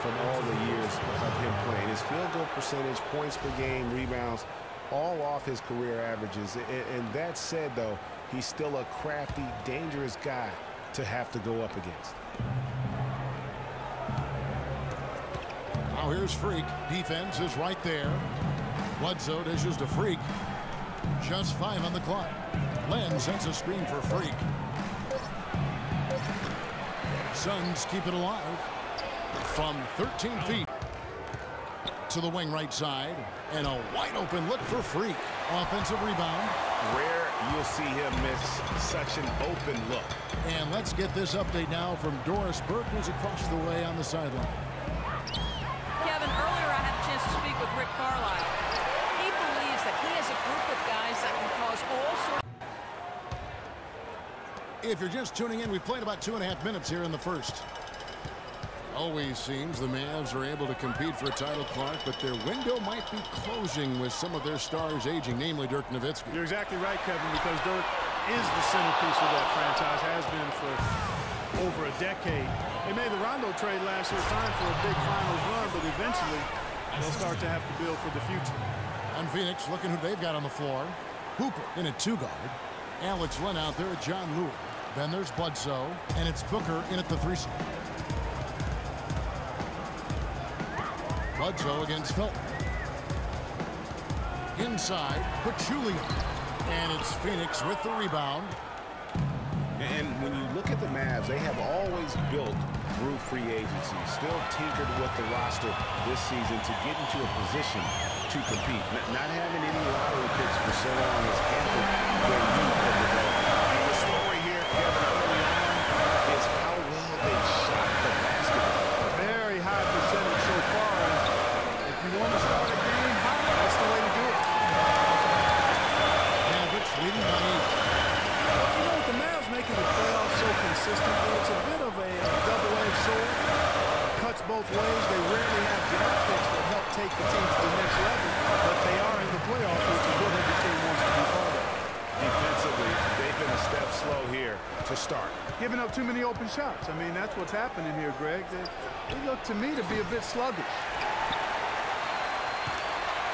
from all the years of him playing. His field goal percentage, points per game, rebounds, all off his career averages. And that said, though, he's still a crafty, dangerous guy to have to go up against. Now here's Freak. Defense is right there. Bledsoe dishes to Freak. Just 5 on the clock. Len sends a screen for Freak. Suns keep it alive. From 13 feet to the wing right side. And a wide open look for Freak. Offensive rebound. Rare you'll see him miss such an open look. And let's get this update now from Doris Burke, who's across the way on the sideline. Kevin, earlier I had a chance to speak with Rick Carlisle. He believes that he has a group of guys that can cause all sorts. If you're just tuning in, we've played about 2.5 minutes here in the first. Always seems the Mavs are able to compete for a title, Clark, but their window might be closing with some of their stars aging, namely Dirk Nowitzki. You're exactly right, Kevin, because Dirk is the centerpiece of that franchise, has been for over a decade. They made the Rondo trade last year, time for a big finals run, but eventually they'll start to have to build for the future. On Phoenix, looking who they've got on the floor. Hooper in a 2-guard. Alex Len out there at John Lewis. Then there's Bledsoe, and it's Booker in at the 3-spot. Bledsoe against Felton. Inside, Pachulia. And it's Phoenix with the rebound. And when you look at the Mavs, they have always built through free agency, still tinkered with the roster this season to get into a position to compete. Not having any lottery picks for so long has hampered their youth of development. And the story here, Kevin, early on is how well they've shot the basketball. A very high percentage so far. If you want to start a game high, that's the way to do it. Mavericks leading by 8. You know, with the Mavs making the playoffs so consistently, it's a bit of a double-edged sword. Cuts both ways. They rarely have draft picks that help take the team to the next level, but they are in the playoffs, which is what every team wants to be part of. Defensively, they've been a step slow here to start. Giving up too many open shots. I mean, that's what's happening here, Greg. They look to me to be a bit sluggish.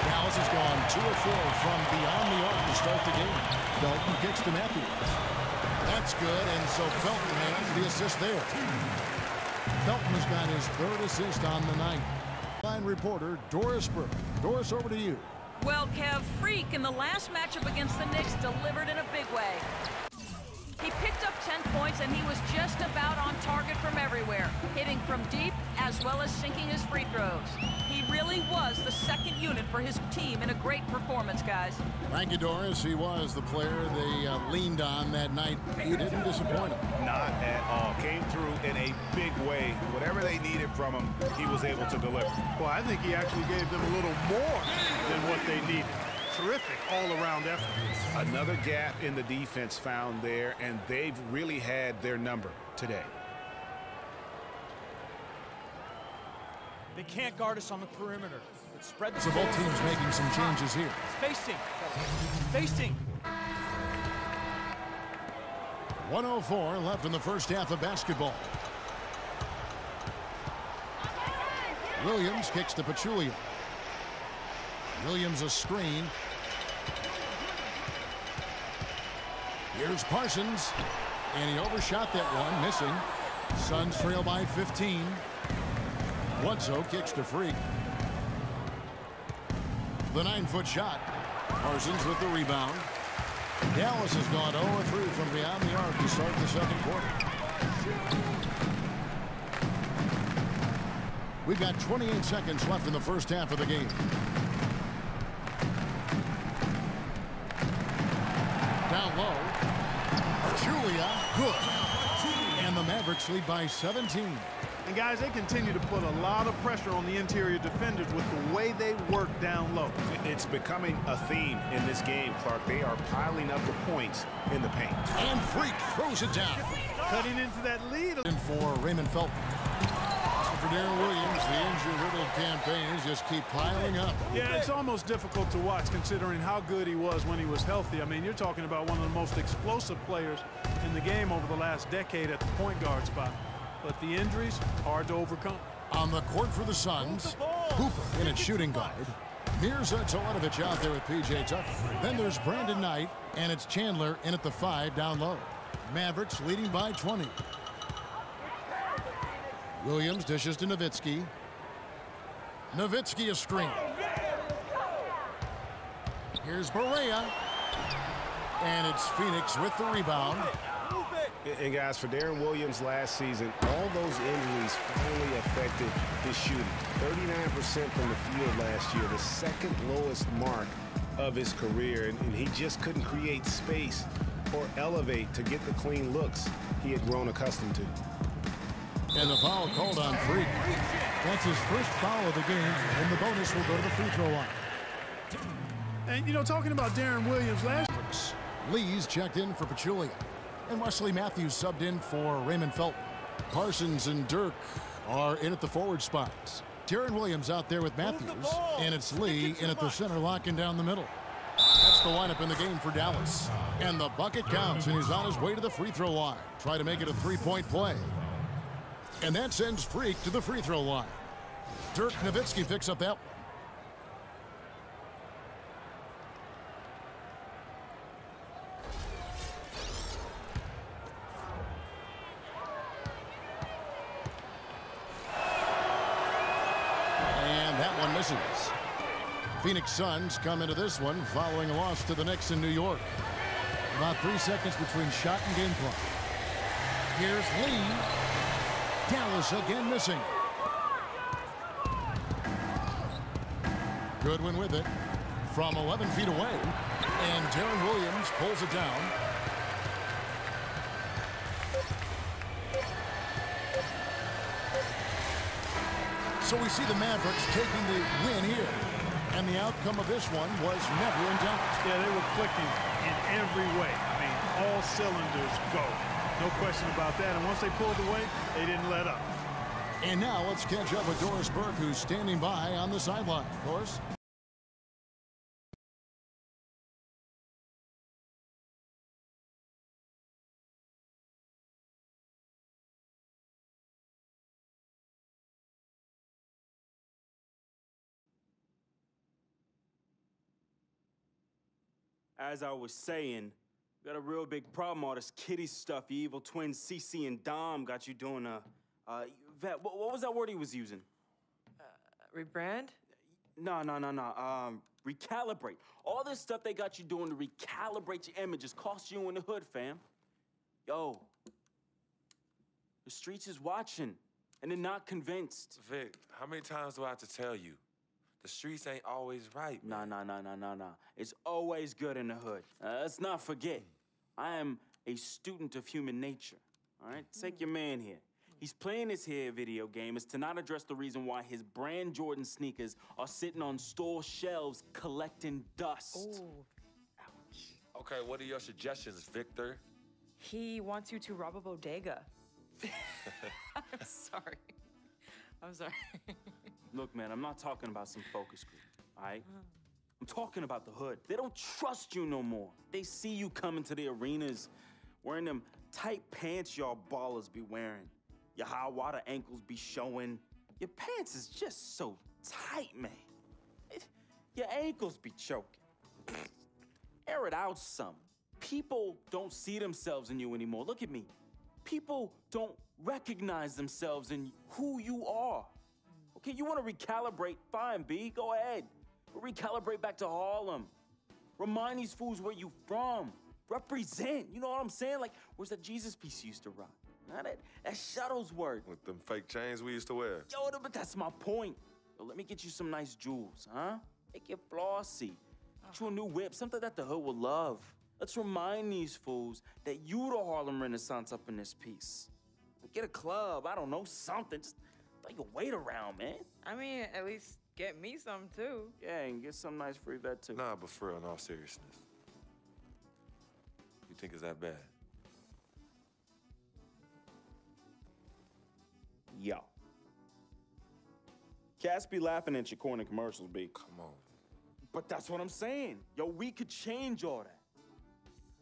Dallas has gone 2 of 4 from beyond the arc to start the game. Felton kicks to Matthews. That's good, and so Felton has the assist there. Felton has got his 3rd assist on the night. Line reporter Doris Burke. Doris, over to you. Well, Kev, Freak in the last matchup against the Knicks delivered in a big way. He picked up 10 points, and he was just about on target from everywhere, hitting from deep as well as sinking his free throws. He really was the second unit for his team in a great performance, guys. Thank you, Doris. He was the player they leaned on that night. He didn't disappoint them. Not at all. Came through in a big way. Whatever they needed from him, he was able to deliver. Well, I think he actually gave them a little more than what they needed. Terrific all-around effort. Another gap in the defense found there, and they've really had their number today. They can't guard us on the perimeter. Let's spread the So both teams making some changes here. spacing. Spacing. 1:04 left in the first half of basketball. Williams kicks to Pachulia. Williams a screen. Here's Parsons. And he overshot that one, missing. Suns trail by 15. Bledsoe kicks to Freak. The 9-foot shot. Parsons with the rebound. Dallas has gone 0-3 from beyond the arc to start the second quarter. We've got 28 seconds left in the first half of the game. Down low. Julia, good. And the Mavericks lead by 17. And guys, they continue to put a lot of pressure on the interior defenders with the way they work down low. It's becoming a theme in this game, Clark. They are piling up the points in the paint. And Freak throws it down. Cutting into that lead. And for Raymond Felton. For Darren Williams, the injury-riddled campaigns just keep piling up. Yeah, it's almost difficult to watch considering how good he was when he was healthy. I mean, you're talking about one of the most explosive players in the game over the last decade at the point guard spot. But the injuries, hard to overcome. On the court for the Suns, Hooper in at shooting guard. Mirza Teletovic out there with P.J. Tucker. Then there's Brandon Knight, and it's Chandler in at the 5 down low. Mavericks leading by 20. Williams dishes to Nowitzki. Nowitzki a screen. Here's Barea. And it's Phoenix with the rebound. And guys, for Darren Williams last season, all those injuries finally affected his shooting. 39% from the field last year, the second lowest mark of his career. And he just couldn't create space or elevate to get the clean looks he had grown accustomed to. And the foul called on Freak. That's his first foul of the game, and the bonus will go to the free throw line. And, you know, talking about Darren Williams last year. Lee's checked in for Pachulia. And Wesley Matthews subbed in for Raymond Felton. Parsons and Dirk are in at the forward spots. Darren Williams out there with Matthews. And it's Lee in at the center, locking down the middle. That's the lineup in the game for Dallas. And the bucket counts, and he's on his way to the free throw line. Try to make it a three-point play. And that sends Freak to the free throw line. Dirk Nowitzki picks up that one. Phoenix Suns come into this one following a loss to the Knicks in New York. About 3 seconds between shot and game clock. Here's Lee. Dallas again missing. Goodwin with it from 11 feet away. And Darren Williams pulls it down. So we see the Mavericks taking the win here. And the outcome of this one was never in doubt. Yeah, they were clicking in every way. I mean, all cylinders go. No question about that. And once they pulled away, they didn't let up. And now let's catch up with Doris Burke, who's standing by on the sideline. Doris? As I was saying, got a real big problem, all this kiddie stuff. The evil twins, CC and Dom, got you doing Vet, what was that word he was using? Rebrand? No. Recalibrate. All this stuff they got you doing to recalibrate your images cost you in the hood, fam. Yo, the streets is watching, and they're not convinced. Vic, how many times do I have to tell you? The streets ain't always right. Nah. It's always good in the hood. Let's not forget, I am a student of human nature, all right? Take your man here. He's playing this here video game is to not address the reason why his brand Jordan sneakers are sitting on store shelves collecting dust. Ooh. Ouch. Okay, what are your suggestions, Victor? He wants you to rob a bodega. I'm sorry. Look, man, I'm not talking about some focus group, all right? I'm talking about the hood. They don't trust you no more. They see you coming to the arenas wearing them tight pants y'all ballers be wearing. Your high water ankles be showing. Your pants is just so tight, man. Your ankles be choking. Air it out some. People don't see themselves in you anymore. Look at me. People don't recognize themselves in who you are. Okay, you want to recalibrate? Fine, B, go ahead. Recalibrate back to Harlem. Remind these fools where you from. Represent, you know what I'm saying? Like, where's that Jesus piece you used to rock? Nah, that Shuttlesworth. With them fake chains we used to wear. Yo, but that's my point. Yo, let me get you some nice jewels, huh? Make it flossy. Get you a new whip, something that the hood will love. Let's remind these fools that you the Harlem Renaissance up in this piece. Get a club, I don't know, something. Just throw your weight around, man. I mean, at least get me some, too. Yeah, and get some nice free vet, too. Nah, but for real, in all seriousness. You think it's that bad? Yo. Cats be laughing at your corny commercials, B. Come on. But that's what I'm saying. Yo, we could change all that.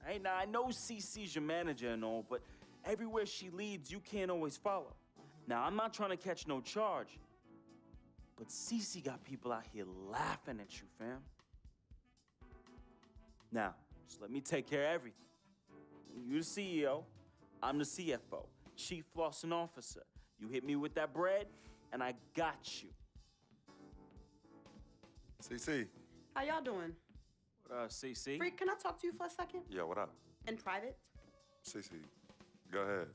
Hey, now, I know CC's your manager and all, but everywhere she leads, you can't always follow. Now, I'm not trying to catch no charge, but Cece got people out here laughing at you, fam. Now, just let me take care of everything. You the CEO, I'm the CFO, Chief Flossing Officer. You hit me with that bread, and I got you. CC. How y'all doing? What up, CC? Freak, can I talk to you for a second? Yeah, what up? In private? CC, go ahead.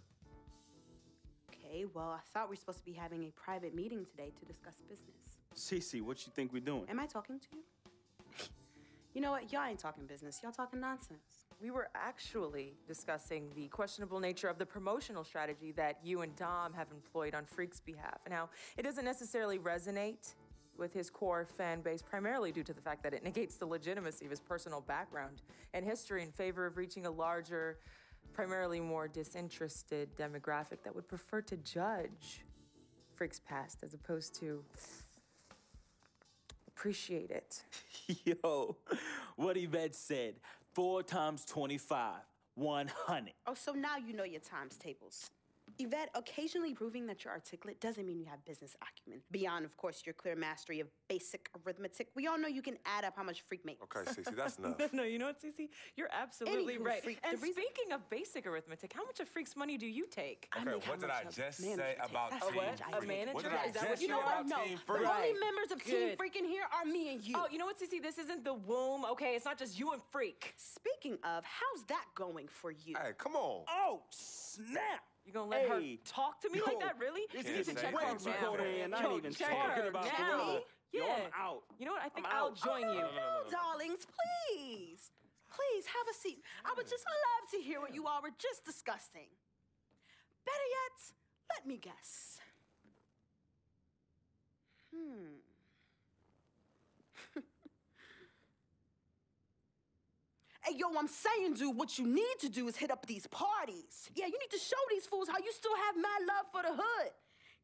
Okay, well, I thought we were supposed to be having a private meeting today to discuss business. CC, what you think we're doing? Am I talking to you? You know what? Y'all ain't talking business. Y'all talking nonsense. We were actually discussing the questionable nature of the promotional strategy that you and Dom have employed on Freak's behalf. Now, it doesn't necessarily resonate with his core fan base, primarily due to the fact that it negates the legitimacy of his personal background and history in favor of reaching a larger, primarily more disinterested demographic that would prefer to judge Freak's past as opposed to appreciate it. Yo, what Yvette said, 4 times 25, 100. Oh, so now you know your times tables. Yvette, occasionally proving that you're articulate doesn't mean you have business acumen. Beyond, of course, your clear mastery of basic arithmetic. We all know you can add up how much Freak makes. Okay, Cece, that's enough. No, you know what, Cece? You're absolutely Anywho, right. Freak, And the reason- speaking of basic arithmetic, how much of Freak's money do you take? Okay, make how what did much I a just manager say takes. about That's Team how what? much I A make. manager? What did I Is that just what say you are? about No, Team the Freak? only members of Team Good. Freak in here are me and you. Oh, you know what, Cece? This isn't the womb, okay? It's not just you and Freak. Speaking of, how's that going for you? Hey, come on. Oh, snap! You gonna let her Hey. talk to me like that, really? This You need is to say check way her calm too down. cold down. in. I Yo, ain't even check talking her about down. Gorilla. Yeah. Yo, I'm out. You know what? I think I'm I'll out. join you. Oh, darlings, please. Please, have a seat. I would just love to hear what you all were just discussing. Better yet, let me guess. Hey, yo, I'm saying, dude, what you need to do is hit up these parties. Yeah, you need to show these fools how you still have mad love for the hood.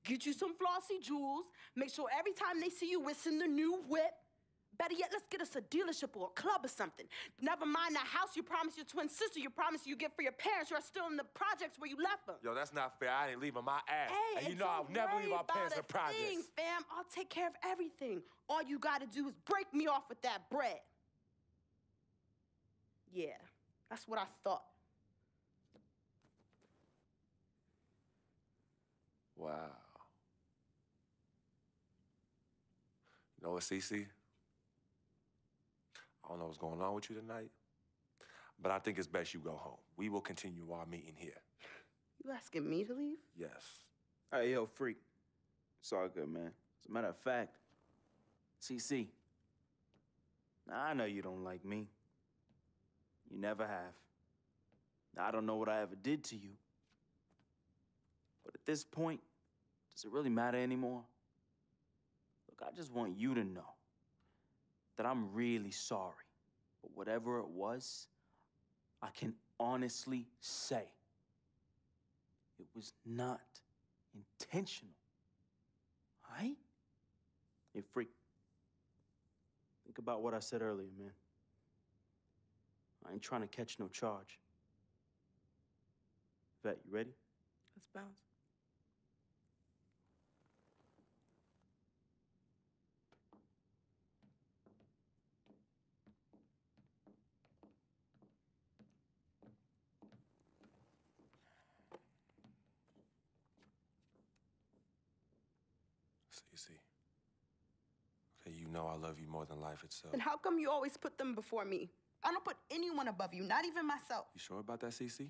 Get you some flossy jewels. Make sure every time they see you whistling the new whip. Better yet, let's get us a dealership or a club or something. Never mind that house you promised your twin sister you promised you get for your parents who are still in the projects where you left them. Yo, that's not fair. I ain't leaving my ass. Hey, and you and know I'll don't never worry leave our about parents in a the projects. thing, fam. I'll take care of everything. All you gotta do is break me off with that bread. Yeah, that's what I thought. Wow. You know what, Cece? I don't know what's going on with you tonight, but I think it's best you go home. We will continue our meeting here. You asking me to leave? Yes. Hey, yo, Freak. It's all good, man. As a matter of fact, CC, I know you don't like me. You never have. I don't know what I ever did to you. But at this point, does it really matter anymore? Look, I just want you to know that I'm really sorry. But whatever it was, I can honestly say it was not intentional. All right? Hey, Freak. Think about what I said earlier, man. I ain't trying to catch no charge. Vet, you ready? Let's bounce. Cece. Okay, you know I love you more than life itself. Then how come you always put them before me? I don't put anyone above you, not even myself. You sure about that, Cece?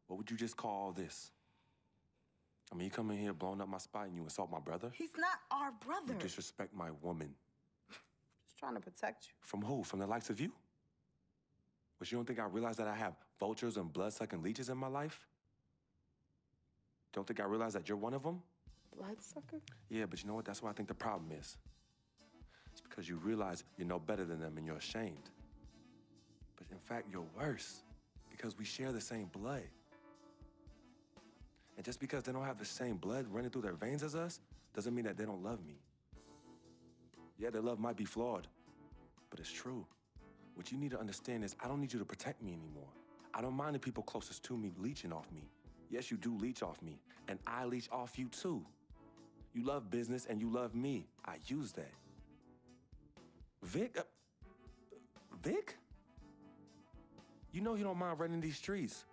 What would you just call all this? I mean, you come in here blowing up my spot and you insult my brother? He's not our brother. You disrespect my woman. Just trying to protect you. From who? From the likes of you? But you don't think I realize that I have vultures and blood-sucking leeches in my life? Don't think I realize that you're one of them? Bloodsucker? Yeah, but you know what? That's what I think the problem is. It's because you realize you're no better than them and you're ashamed. But in fact, you're worse because we share the same blood. And just because they don't have the same blood running through their veins as us, doesn't mean that they don't love me. Yeah, their love might be flawed, but it's true. What you need to understand is I don't need you to protect me anymore. I don't mind the people closest to me leeching off me. Yes, you do leech off me, and I leech off you too. You love business and you love me. I use that. Vic? Vic? You know he don't mind running these streets.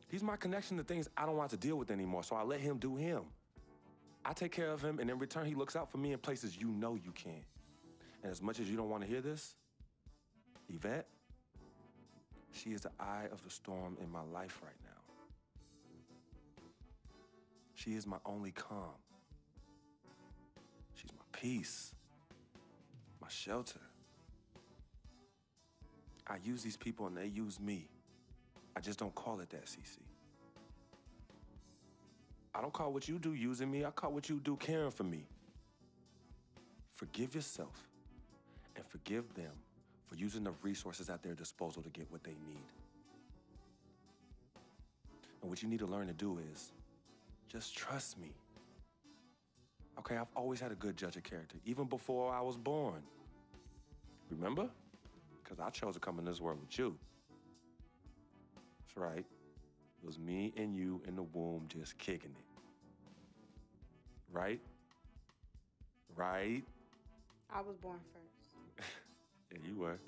He's my connection to things I don't want to deal with anymore, so I let him do him. I take care of him, and in return, he looks out for me in places you know you can't. And as much as you don't want to hear this, Yvette, she is the eye of the storm in my life right now. She is my only calm. She's my peace, my shelter. I use these people and they use me. I just don't call it that, CC. I don't call what you do using me. I call what you do caring for me. Forgive yourself and forgive them for using the resources at their disposal to get what they need. And what you need to learn to do is just trust me. Okay, I've always had a good judge of character, even before I was born. Remember? Because I chose to come in this world with you. That's right. It was me and you in the womb just kicking it. Right? Right? I was born first. Yeah, you were.